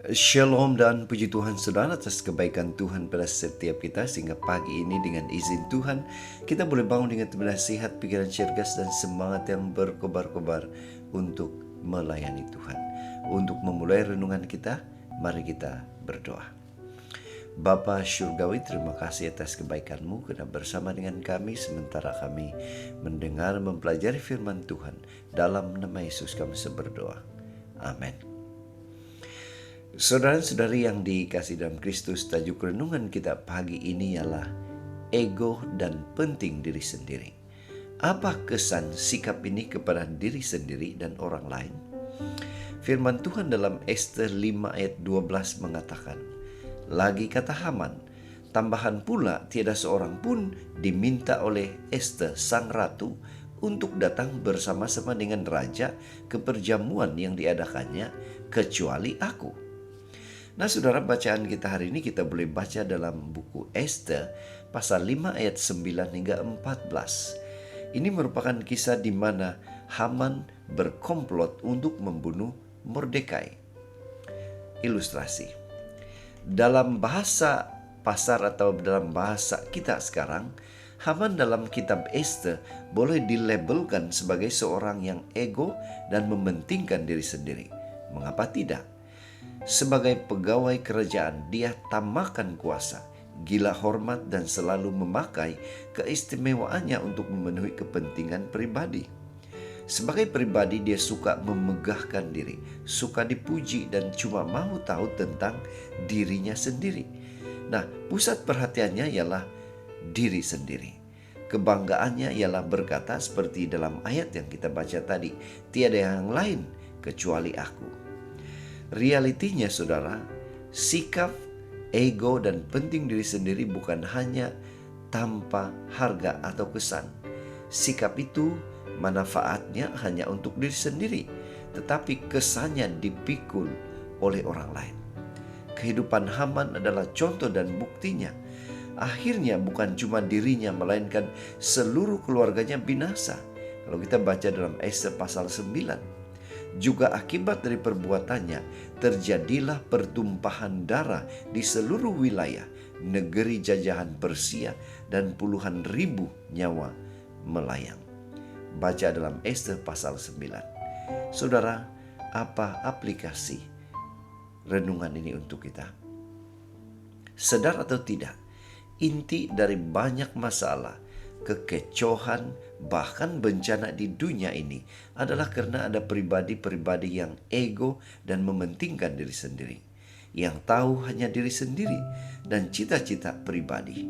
Shalom dan puji Tuhan saudara atas kebaikan Tuhan pada setiap kita, sehingga pagi ini dengan izin Tuhan kita boleh bangun dengan nasihat, pikiran cergas dan semangat yang berkobar-kobar untuk melayani Tuhan. Untuk memulai renungan kita, mari kita berdoa. Bapa Syurgawi, terima kasih atas kebaikan-Mu karena bersama dengan kami sementara kami mendengar mempelajari firman Tuhan. Dalam nama Yesus kami berdoa. Amin. Saudara-saudari yang dikasihi dalam Kristus, tajuk renungan kita pagi ini ialah ego dan penting diri sendiri. Apa kesan sikap ini kepada diri sendiri dan orang lain? Firman Tuhan dalam Ester 5 ayat 12 mengatakan, lagi kata Haman, tambahan pula tiada seorang pun diminta oleh Ester sang ratu untuk datang bersama-sama dengan raja ke perjamuan yang diadakannya kecuali aku. Nah saudara, bacaan kita hari ini kita boleh baca dalam buku Ester pasal 5 ayat 9 hingga 14. Ini merupakan kisah di mana Haman berkomplot untuk membunuh Mordekai. Ilustrasi. Dalam bahasa pasar atau dalam bahasa kita sekarang, Haman dalam kitab Ester boleh dilabelkan sebagai seorang yang ego dan mementingkan diri sendiri. Mengapa tidak? Sebagai pegawai kerajaan, dia tamakan kuasa, gila hormat dan selalu memakai keistimewaannya untuk memenuhi kepentingan pribadi. Sebagai pribadi, dia suka memegahkan diri, suka dipuji dan cuma mau tahu tentang dirinya sendiri. Nah, pusat perhatiannya ialah diri sendiri. Kebanggaannya ialah berkata seperti dalam ayat yang kita baca tadi, tiada yang lain kecuali aku. Realitinya saudara, sikap ego dan penting diri sendiri bukan hanya tanpa harga atau kesan. Sikap itu manfaatnya hanya untuk diri sendiri, tetapi kesannya dipikul oleh orang lain. Kehidupan Haman adalah contoh dan buktinya. Akhirnya bukan cuma dirinya, melainkan seluruh keluarganya binasa. Kalau kita baca dalam Ester pasal 9, juga akibat dari perbuatannya terjadilah pertumpahan darah di seluruh wilayah negeri jajahan Persia dan puluhan ribu nyawa melayang. Baca dalam Ester pasal 9. Saudara, apa aplikasi renungan ini untuk kita? Sadar atau tidak, inti dari banyak masalah, kekecohan, bahkan bencana di dunia ini adalah karena ada pribadi-pribadi yang ego dan mementingkan diri sendiri, yang tahu hanya diri sendiri dan cita-cita pribadi.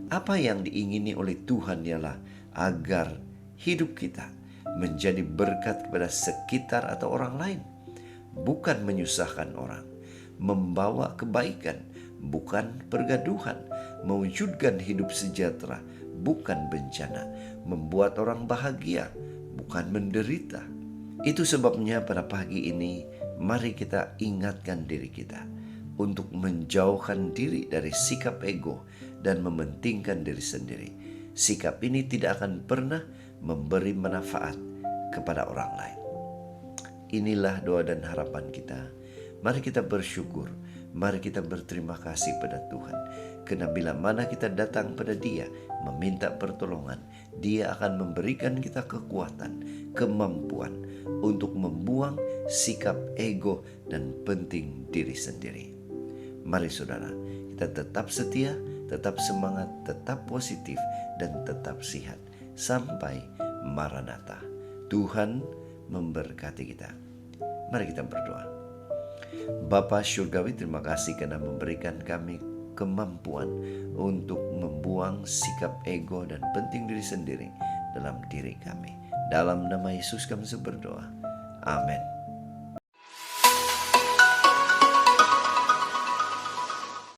Apa yang diingini oleh Tuhan ialah agar hidup kita menjadi berkat kepada sekitar atau orang lain, bukan menyusahkan orang, membawa kebaikan, bukan pergaduhan, mewujudkan hidup sejahtera, bukan bencana, membuat orang bahagia, bukan menderita. Itu sebabnya pada pagi ini, mari kita ingatkan diri kita untuk menjauhkan diri dari sikap ego dan mementingkan diri sendiri. Sikap ini tidak akan pernah memberi manfaat kepada orang lain. Inilah doa dan harapan kita. Mari kita bersyukur, mari kita berterima kasih pada Tuhan. Karena bila mana kita datang pada Dia, meminta pertolongan, Dia akan memberikan kita kekuatan, kemampuan untuk membuang sikap ego dan penting diri sendiri. Mari saudara, kita tetap setia, tetap semangat, tetap positif, dan tetap sehat. Sampai Maranatha. Tuhan memberkati kita. Mari kita berdoa. Bapa Syurgawi, terima kasih karena memberikan kami kemampuan untuk membuang sikap ego dan penting diri sendiri dalam diri kami. Dalam nama Yesus kami berdoa. Amin.